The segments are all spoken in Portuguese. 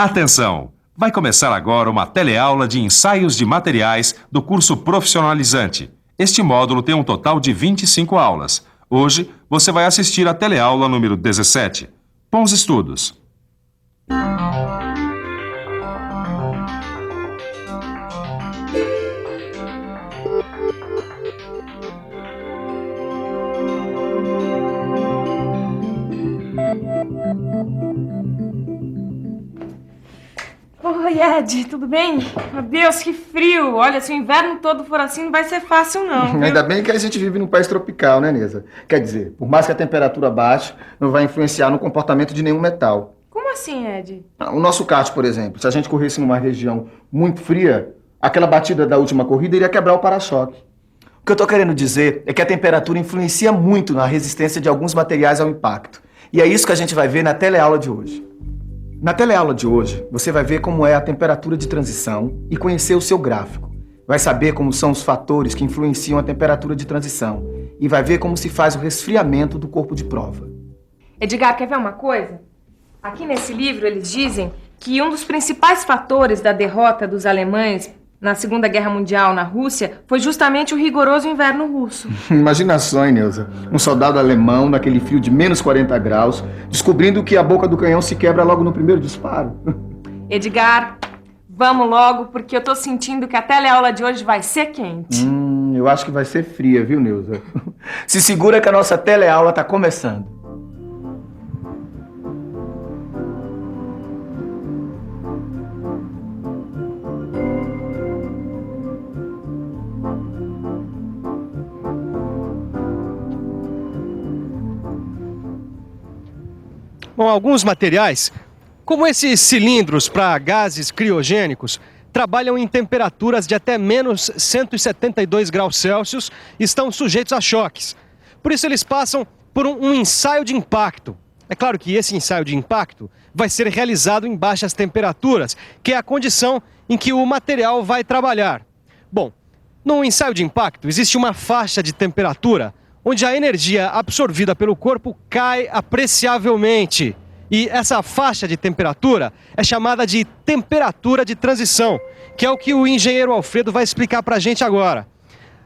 Atenção! Vai começar agora uma teleaula de ensaios de materiais do curso profissionalizante. Este módulo tem um total de 25 aulas. Hoje, você vai assistir a teleaula número 17. Bons estudos! Oi, Ed, tudo bem? Meu Deus, que frio! Olha, se o inverno todo for assim, não vai ser fácil, não. Viu? Ainda bem que a gente vive num país tropical, né, Neza? Quer dizer, por mais que a temperatura baixe, não vai influenciar no comportamento de nenhum metal. Como assim, Ed? O nosso kart, por exemplo, se a gente corresse numa região muito fria, aquela batida da última corrida iria quebrar o para-choque. O que eu tô querendo dizer é que a temperatura influencia muito na resistência de alguns materiais ao impacto. E é isso que a gente vai ver na teleaula de hoje. Na teleaula de hoje, você vai ver como é a temperatura de transição e conhecer o seu gráfico. Vai saber como são os fatores que influenciam a temperatura de transição e vai ver como se faz o resfriamento do corpo de prova. Edgar, quer ver uma coisa? Aqui nesse livro eles dizem que um dos principais fatores da derrota dos alemães na Segunda Guerra Mundial na Rússia foi justamente o rigoroso inverno russo. Imagina só, hein, Neuza? Um soldado alemão naquele frio de menos 40 graus, descobrindo que a boca do canhão se quebra logo no primeiro disparo. Edgar, vamos logo, porque eu tô sentindo que a teleaula de hoje vai ser quente. Eu acho que vai ser fria, viu, Neuza? Se segura que a nossa teleaula tá começando. Bom, alguns materiais, como esses cilindros para gases criogênicos, trabalham em temperaturas de até menos 172 graus Celsius e estão sujeitos a choques. Por isso eles passam por um ensaio de impacto. É claro que esse ensaio de impacto vai ser realizado em baixas temperaturas, que é a condição em que o material vai trabalhar. Bom, no ensaio de impacto existe uma faixa de temperatura onde a energia absorvida pelo corpo cai apreciavelmente. E essa faixa de temperatura é chamada de temperatura de transição, que é o que o engenheiro Alfredo vai explicar para a gente agora.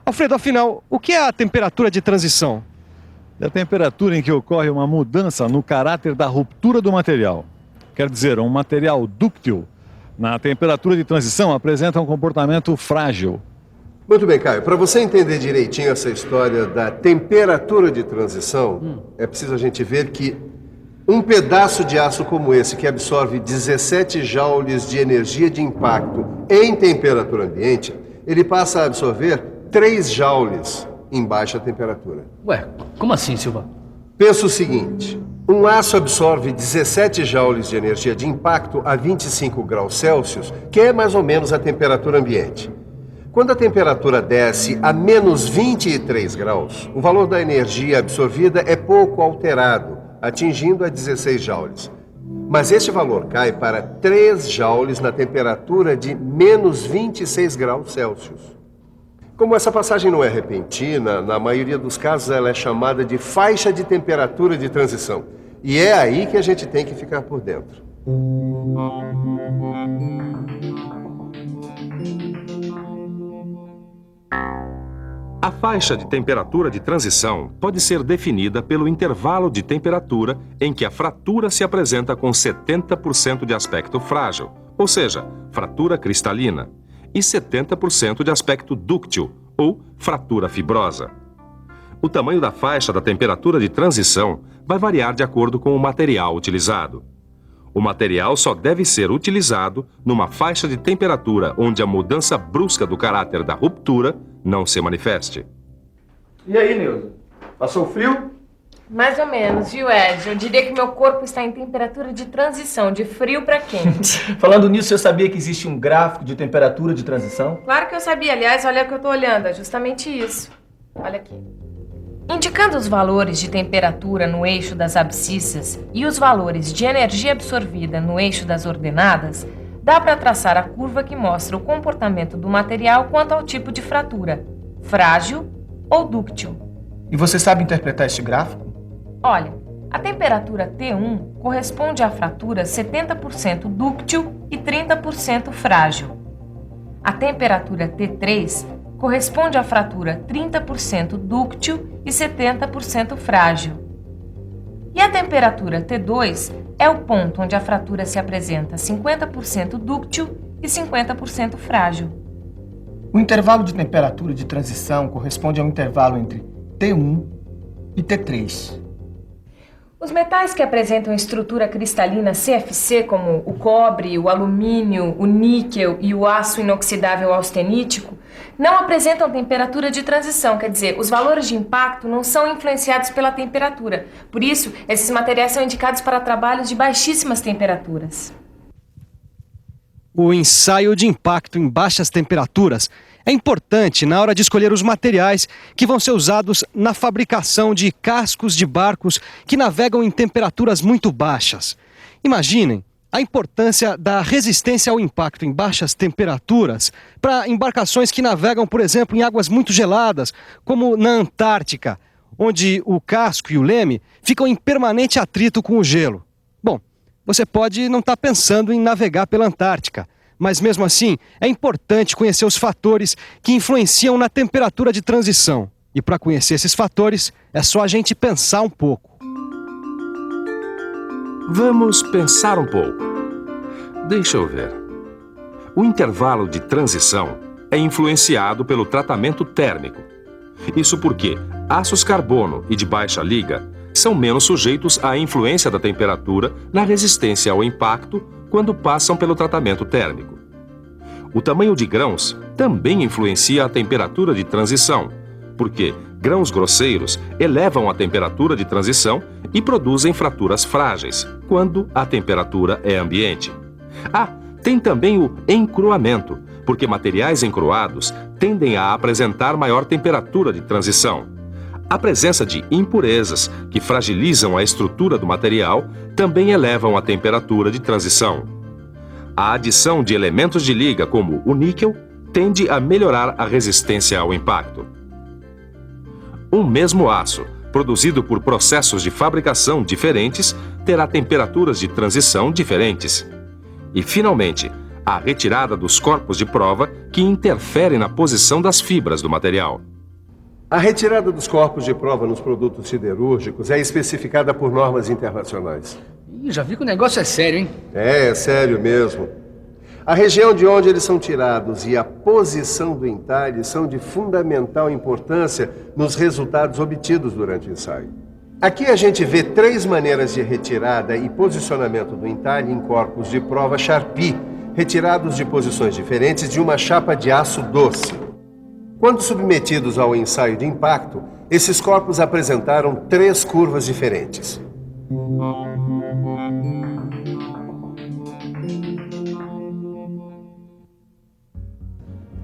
Alfredo, afinal, o que é a temperatura de transição? É a temperatura em que ocorre uma mudança no caráter da ruptura do material. Quer dizer, um material dúctil, na temperatura de transição, apresenta um comportamento frágil. Muito bem, Caio. Para você entender direitinho essa história da temperatura de transição, é preciso a gente ver que um pedaço de aço como esse, que absorve 17 joules de energia de impacto em temperatura ambiente, ele passa a absorver 3 joules em baixa temperatura. Ué, como assim, Silva? Pensa o seguinte, um aço absorve 17 joules de energia de impacto a 25 graus Celsius, que é mais ou menos a temperatura ambiente. Quando a temperatura desce a menos 23 graus, o valor da energia absorvida é pouco alterado, atingindo a 16 joules. Mas este valor cai para 3 joules na temperatura de menos 26 graus Celsius. Como essa passagem não é repentina, na maioria dos casos ela é chamada de faixa de temperatura de transição. E é aí que a gente tem que ficar por dentro. A faixa de temperatura de transição pode ser definida pelo intervalo de temperatura em que a fratura se apresenta com 70% de aspecto frágil, ou seja, fratura cristalina, e 70% de aspecto dúctil, ou fratura fibrosa. O tamanho da faixa da temperatura de transição vai variar de acordo com o material utilizado. O material só deve ser utilizado numa faixa de temperatura onde a mudança brusca do caráter da ruptura não se manifeste. E aí, Neuza? Passou frio? Mais ou menos, viu, Ed? Eu diria que meu corpo está em temperatura de transição, de frio para quente. Falando nisso, você sabia que existe um gráfico de temperatura de transição? Claro que eu sabia. Aliás, olha o que eu tô olhando. É justamente isso. Olha aqui. Indicando os valores de temperatura no eixo das abscissas e os valores de energia absorvida no eixo das ordenadas, dá para traçar a curva que mostra o comportamento do material quanto ao tipo de fratura, frágil ou dúctil. E você sabe interpretar este gráfico? Olha, A temperatura T1 corresponde à fratura 70% dúctil e 30% frágil. A temperatura T3 corresponde à fratura 30% dúctil e 70% frágil. E a temperatura T2 é o ponto onde a fratura se apresenta 50% dúctil e 50% frágil. O intervalo de temperatura de transição corresponde ao intervalo entre T1 e T3. Os metais que apresentam estrutura cristalina CFC, como o cobre, o alumínio, o níquel e o aço inoxidável austenítico, não apresentam temperatura de transição, quer dizer, os valores de impacto não são influenciados pela temperatura. Por isso, esses materiais são indicados para trabalhos de baixíssimas temperaturas. O ensaio de impacto em baixas temperaturas é importante na hora de escolher os materiais que vão ser usados na fabricação de cascos de barcos que navegam em temperaturas muito baixas. Imaginem a importância da resistência ao impacto em baixas temperaturas para embarcações que navegam, por exemplo, em águas muito geladas, como na Antártica, onde o casco e o leme ficam em permanente atrito com o gelo. Bom, você pode não estar pensando em navegar pela Antártica, mas mesmo assim é importante conhecer os fatores que influenciam na temperatura de transição. E para conhecer esses fatores, é só a gente pensar um pouco. Vamos pensar um pouco. Deixa eu ver. O intervalo de transição é influenciado pelo tratamento térmico. Isso porque aços carbono e de baixa liga são menos sujeitos à influência da temperatura na resistência ao impacto quando passam pelo tratamento térmico. O tamanho de grãos também influencia a temperatura de transição, porque grãos grosseiros elevam a temperatura de transição e produzem fraturas frágeis, quando a temperatura é ambiente. Tem também o encruamento, porque materiais encruados tendem a apresentar maior temperatura de transição. A presença de impurezas, que fragilizam a estrutura do material, também elevam a temperatura de transição. A adição de elementos de liga, como o níquel, tende a melhorar a resistência ao impacto. Um mesmo aço, produzido por processos de fabricação diferentes, terá temperaturas de transição diferentes. E, finalmente, a retirada dos corpos de prova que interferem na posição das fibras do material. A retirada dos corpos de prova nos produtos siderúrgicos é especificada por normas internacionais. Já vi que o negócio é sério, hein? É sério mesmo. A região de onde eles são tirados e a posição do entalhe são de fundamental importância nos resultados obtidos durante o ensaio. Aqui a gente vê 3 maneiras de retirada e posicionamento do entalhe em corpos de prova Sharpie, retirados de posições diferentes de uma chapa de aço doce. Quando submetidos ao ensaio de impacto, esses corpos apresentaram 3 curvas diferentes.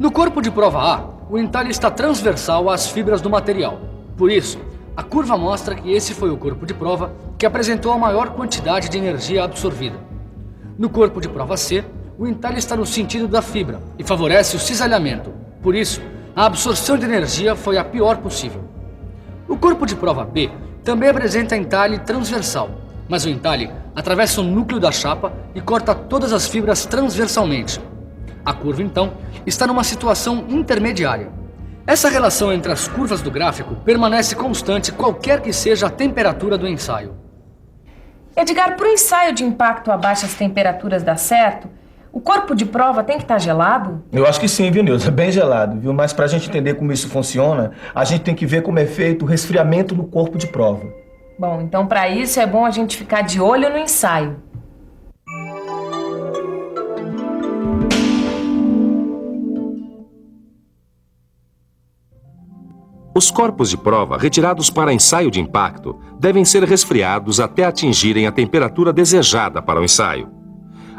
No corpo de prova A, o entalhe está transversal às fibras do material. Por isso, a curva mostra que esse foi o corpo de prova que apresentou a maior quantidade de energia absorvida. No corpo de prova C, o entalhe está no sentido da fibra e favorece o cisalhamento. Por isso, a absorção de energia foi a pior possível. O corpo de prova B também apresenta entalhe transversal, mas o entalhe atravessa o núcleo da chapa e corta todas as fibras transversalmente. A curva, então, está numa situação intermediária. Essa relação entre as curvas do gráfico permanece constante qualquer que seja a temperatura do ensaio. Edgar, para o ensaio de impacto a baixas temperaturas dar certo, o corpo de prova tem que estar gelado? Eu acho que sim, viu, Nilza? Bem gelado, viu? Mas pra gente entender como isso funciona, a gente tem que ver como é feito o resfriamento no corpo de prova. Bom, então para isso é bom a gente ficar de olho no ensaio. Os corpos de prova retirados para ensaio de impacto devem ser resfriados até atingirem a temperatura desejada para o ensaio.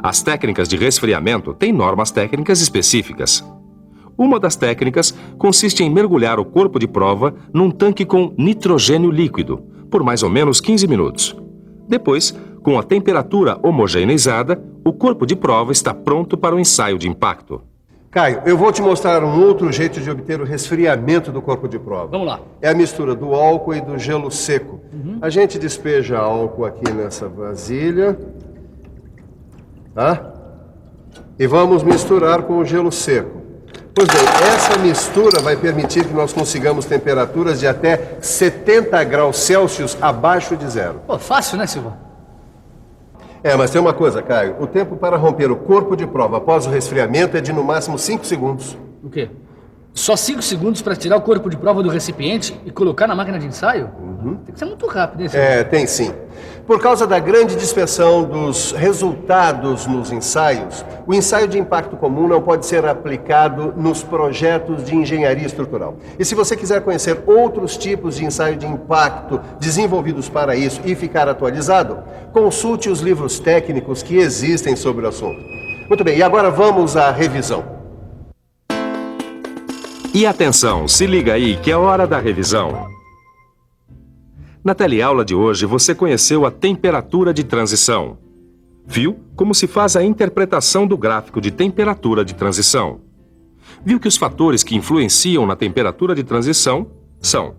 As técnicas de resfriamento têm normas técnicas específicas. Uma das técnicas consiste em mergulhar o corpo de prova num tanque com nitrogênio líquido por mais ou menos 15 minutos. Depois, com a temperatura homogeneizada, o corpo de prova está pronto para o ensaio de impacto. Caio, eu vou te mostrar um outro jeito de obter o resfriamento do corpo de prova. Vamos lá. É a mistura do álcool e do gelo seco. A gente despeja álcool aqui nessa vasilha. Tá? E vamos misturar com o gelo seco. Pois bem, essa mistura vai permitir que nós consigamos temperaturas de até 70 graus Celsius abaixo de zero. Pô, fácil, né, Silva? Mas tem uma coisa, Caio. O tempo para romper o corpo de prova após o resfriamento é de no máximo 5 segundos. O quê? Só 5 segundos para tirar o corpo de prova do recipiente e colocar na máquina de ensaio? Tem que ser muito rápido, hein, Silva? Tem sim. Por causa da grande dispersão dos resultados nos ensaios, o ensaio de impacto comum não pode ser aplicado nos projetos de engenharia estrutural. E se você quiser conhecer outros tipos de ensaio de impacto desenvolvidos para isso e ficar atualizado, consulte os livros técnicos que existem sobre o assunto. Muito bem, e agora vamos à revisão. E atenção, se liga aí que é hora da revisão. Na teleaula de hoje você conheceu a temperatura de transição. Viu como se faz a interpretação do gráfico de temperatura de transição. Viu que os fatores que influenciam na temperatura de transição são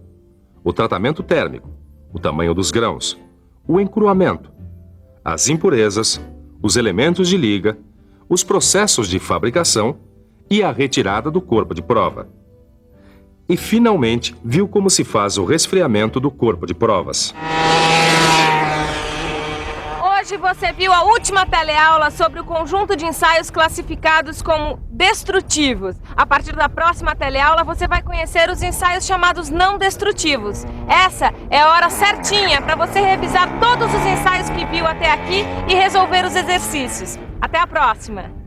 o tratamento térmico, o tamanho dos grãos, o encruamento, as impurezas, os elementos de liga, os processos de fabricação e a retirada do corpo de prova. E, finalmente, viu como se faz o resfriamento do corpo de provas. Hoje você viu a última teleaula sobre o conjunto de ensaios classificados como destrutivos. A partir da próxima teleaula você vai conhecer os ensaios chamados não destrutivos. Essa é a hora certinha para você revisar todos os ensaios que viu até aqui e resolver os exercícios. Até a próxima!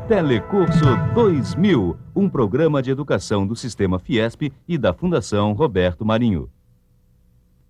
Telecurso 2000, um programa de educação do Sistema Fiesp e da Fundação Roberto Marinho.